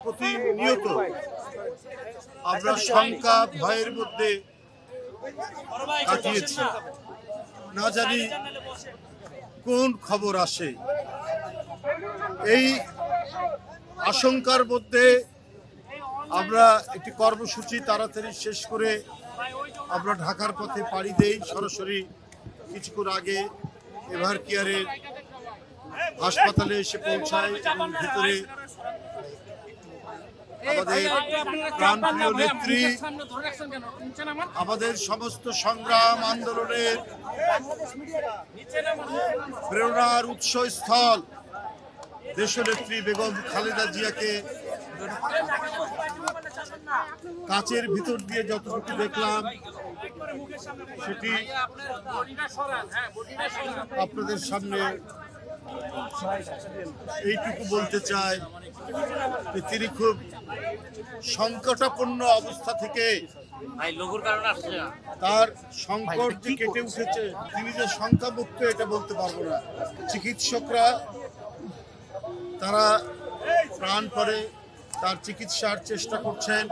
প্রতিনিয়ত আমরা শঙ্কা ভয়ের মধ্যে কাটিয়েছি। না জানি কোন খবর আসে। এই আশঙ্কার মধ্যে আমরা একটি কর্মসূচি তাড়াতাড়ি শেষ করে আমরা ঢাকার পথে পাড়ি দেই। সরাসরি কিছুক্ষণ আগে এভার কেয়ারের হাসপাতালে এসে পৌঁছায় এবং ভিতরে আমাদের প্রাণপ্রিয় নেত্রী, আমাদের সমস্ত সংগ্রাম আন্দোলনের প্রেরণার উৎসস্থল দেশনেত্রী বেগম খালেদা জিয়াকে কাচের ভিতর দিয়ে যতটুকু দেখলাম সেটি আপনাদের সামনে এইটুকু বলতে চাই যে তিনি খুব সংকটাপন্ন অবস্থা থেকে তার সংকট যে কেটে উঠেছে, তিনি যে শঙ্কামুক্ত এটা বলতে পারবো না। চিকিৎসকরা তারা প্রাণপণে তার চিকিৎসার চেষ্টা করছেন।